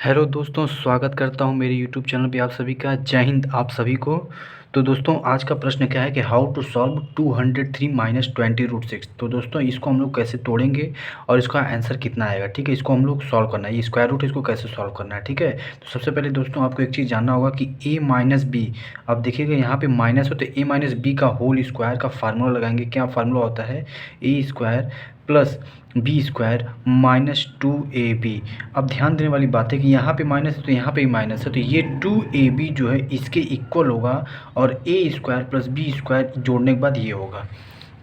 Hello दोस्तों, स्वागत करता हूं मेरे यूट्यूब चैनल पे आप सभी का। जय हिंद आप सभी को। तो दोस्तों, आज का प्रश्न क्या है कि हाउ टू सॉल्व 203 माइनस 20√6। तो दोस्तों, इसको हम लोग कैसे तोड़ेंगे और इसका आंसर कितना आएगा। ठीक है, इसको हम लोग सॉल्व करना है, ये स्क्वायर रूट इसको कैसे सॉल्व करना है। ठीक है, तो सबसे पहले दोस्तों आपको एक चीज़ जानना होगा कि a माइनस बी। अब देखिएगा यहाँ पे माइनस हो तो a माइनस बी का होल स्क्वायर का फार्मूला लगाएंगे। क्या फार्मूला होता है? A square plus B square minus 2ab। अब ध्यान देने वाली बात है कि यहाँ पे माइनस है तो यहाँ पे भी माइनस है, तो ये 2ab जो है इसके इक्वल होगा और ए स्क्वायर प्लस बी स्क्वायर जोड़ने के बाद ये होगा।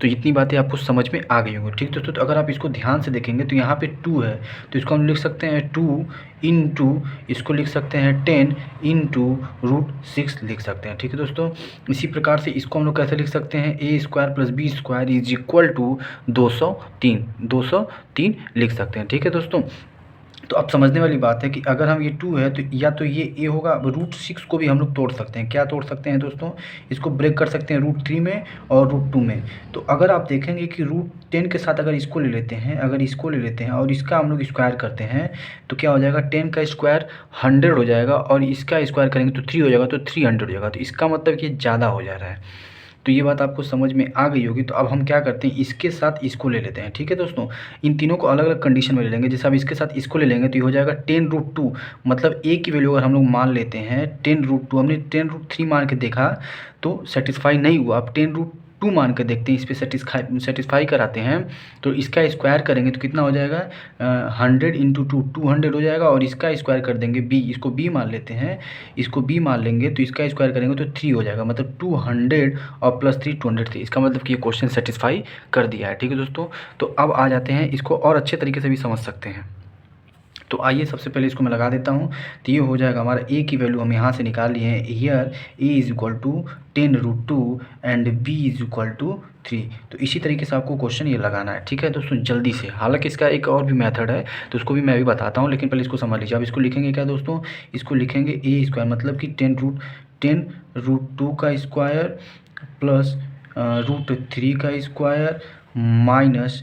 तो इतनी बातें आपको समझ में आ गई होंगी। ठीक दोस्तों, तो अगर आप इसको ध्यान से देखेंगे तो यहाँ पे 2 है तो इसको हम लिख सकते हैं 2 इंटू, इसको लिख सकते हैं 10 इंटू √6 लिख सकते हैं। ठीक है दोस्तों, इसी प्रकार से इसको हम लोग कैसे लिख सकते हैं? A square plus B square is equal to 203 लिख सकते हैं। ठीक है दोस्तों, तो अब समझने वाली बात है कि अगर हम ये 2 है तो या तो ये ए होगा। अब √6 को भी हम लोग तोड़ सकते हैं। क्या तोड़ सकते हैं दोस्तों? इसको ब्रेक कर सकते हैं √3 में और √2 में। तो अगर आप देखेंगे कि √10 के साथ अगर इसको ले लेते हैं, और इसका हम लोग स्क्वायर करते हैं तो क्या हो जाएगा? 10 का स्क्वायर 100 हो जाएगा और इसका स्क्वायर करेंगे तो 3 हो जाएगा, तो 300 हो जाएगा। तो इसका मतलब कि ज़्यादा हो जा रहा है। तो ये बात आपको समझ में आ गई होगी। तो अब हम क्या करते हैं, इसके साथ इसको ले लेते हैं। ठीक है दोस्तों, इन तीनों को अलग अलग कंडीशन में ले लेंगे। जैसे अब इसके साथ इसको ले लेंगे तो ये हो जाएगा 10√2। मतलब ए की वैल्यू अगर हम लोग मान लेते हैं 10√2, हमने 10√3 मान के देखा तो सेटिस्फाई नहीं हुआ। अब 10√2 मान के देखते हैं, इस पर सेटिस्फाई कराते हैं। तो इसका स्क्वायर करेंगे तो कितना हो जाएगा? 100 इंटू 200 हो जाएगा और इसका स्क्वायर कर देंगे बी, इसको बी मान लेते हैं। इसको बी मान लेंगे तो इसका स्क्वायर करेंगे तो 3 हो जाएगा। मतलब 200 और प्लस 3 203। इसका मतलब कि ये क्वेश्चन सेटिस्फाई कर दिया है। ठीक है दोस्तों, तो अब आ जाते हैं, इसको और अच्छे तरीके से भी समझ सकते हैं। तो आइए सबसे पहले इसको मैं लगा देता हूँ। तो ये हो जाएगा हमारा ए की वैल्यू हम यहाँ से निकाल लिए हैं। Here A is equal to 10√2 and B is equal to 3। तो इसी तरीके से आपको क्वेश्चन ये लगाना है। ठीक है दोस्तों, जल्दी से। हालांकि इसका एक और भी मेथड है तो उसको भी मैं भी बताता हूँ, लेकिन पहले इसको समझ लीजिए। अब इसको लिखेंगे क्या दोस्तों? इसको लिखेंगे ए स्क्वायर, मतलब कि 10√2 का स्क्वायर प्लस √3 का स्क्वायर माइनस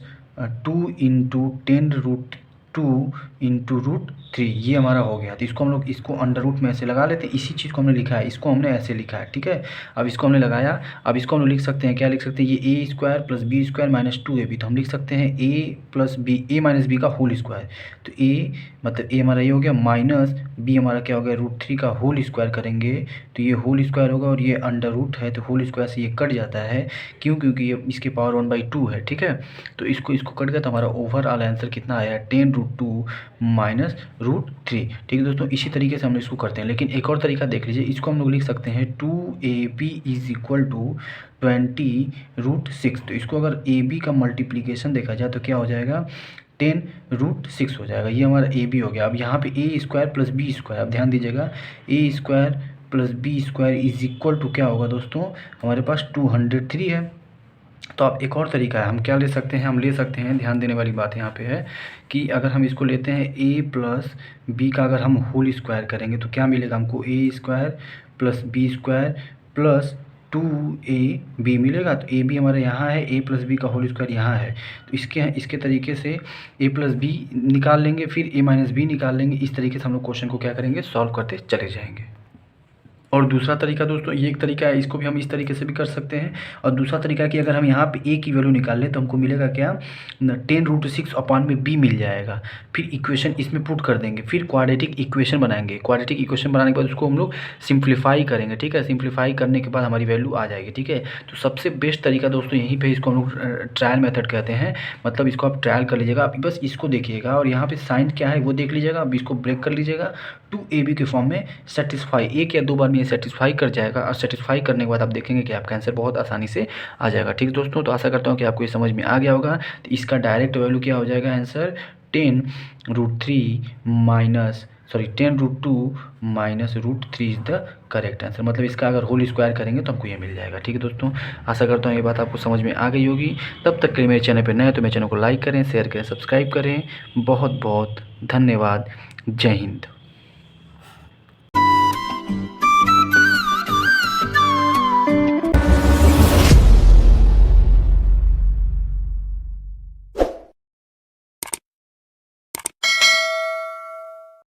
2 इंटू 10√2 इंटू √3। ये हमारा हो गया। तो इसको हम लोग इसको अंडर रूट में ऐसे लगा लेते हैं। इसी चीज़ को हमने लिखा है, इसको हमने ऐसे लिखा है। ठीक है, अब इसको हमने लगाया। अब इसको हम लोग लिख सकते हैं, क्या लिख सकते हैं? ये A square plus B square minus 2ab। तो हम लिख सकते हैं A plus B, A minus B का होल स्क्वायर। तो ए मतलब ए हमारा ये हो गया, माइनस बी हमारा क्या हो गया? √3 का होल स्क्वायर करेंगे तो ये होल स्क्वायर होगा और ये अंडर रूट है तो होल स्क्वायर से ये कट जाता है। क्यों? क्योंकि ये इसके पावर 1/2 है। ठीक है, तो इसको कट गया तो हमारा ओवरऑल आंसर कितना आया? 10√2 माइनस √3। ठीक है दोस्तों, इसी तरीके से हम लोग इसको करते हैं। लेकिन एक और तरीका देख लीजिए, इसको हम लोग लिख सकते हैं 2ab इज इक्वल टू 20√6। तो इसको अगर ab का मल्टीप्लीकेशन देखा जाए तो क्या हो जाएगा? 10√6 हो जाएगा। ये हमारा ab हो गया। अब यहाँ पे A square plus B square, अब ध्यान दीजिएगा, A square plus B square is equal to क्या होगा दोस्तों? हमारे पास 203 है। तो अब एक और तरीका है, हम क्या ले सकते हैं? हम ले सकते हैं, ध्यान देने वाली बात यहाँ पे है कि अगर हम इसको लेते हैं a प्लस बी का अगर हम होल स्क्वायर करेंगे तो क्या मिलेगा हमको? A square plus B square plus 2ab मिलेगा। तो ए बी हमारे यहाँ है, ए प्लस बी का होल स्क्वायर यहाँ है। तो इसके तरीके से ए प्लस बी निकाल लेंगे, फिर ए माइनस बी निकाल लेंगे। इस तरीके से हम लोग क्वेश्चन को क्या करेंगे? सॉल्व करते चले जाएंगे। और दूसरा तरीका दोस्तों, ये एक तरीका है, इसको भी हम इस तरीके से भी कर सकते हैं। और दूसरा तरीका है कि अगर हम यहाँ पे ए की वैल्यू निकाल लें तो हमको मिलेगा क्या? 10√6 अपॉन में बी मिल जाएगा। फिर इक्वेशन इसमें पुट कर देंगे, फिर क्वाड्रेटिक इक्वेशन बनाएंगे। क्वाड्रेटिक इक्वेशन बनाने के बाद उसको हम लोग सिंप्लीफाई करेंगे। ठीक है, सिंप्लीफाई करने के बाद हमारी वैल्यू आ जाएगी। ठीक है, तो सबसे बेस्ट तरीका दोस्तों यहीं पर, इसको हम लोग ट्रायल मेथड कहते हैं। मतलब इसको आप ट्रायल कर लीजिएगा, आप बस इसको देखिएगा और यहाँ पर साइन क्या है वो देख लीजिएगा। अब इसको ब्रेक कर लीजिएगा, 2ab के फॉर्म में सेटिस्फाई, एक या दो बार में ये सेटिस्फाई कर जाएगा। और सेटिस्फाई करने के बाद आप देखेंगे कि आपका आंसर बहुत आसानी से आ जाएगा। ठीक दोस्तों, तो आशा करता हूँ कि आपको ये समझ में आ गया होगा। तो इसका डायरेक्ट वैल्यू क्या हो जाएगा? Answer 10√2 minus √3 is the correct answer. मतलब इसका अगर होल स्क्वायर करेंगे तो हमको ये मिल जाएगा। ठीक है दोस्तों, आशा करता हूँ ये बात आपको समझ में आ गई होगी। तब तक के लिए मेरे चैनल पर नए तो मेरे चैनल को लाइक करें, शेयर करें, सब्सक्राइब करें। बहुत बहुत धन्यवाद। जय हिंद।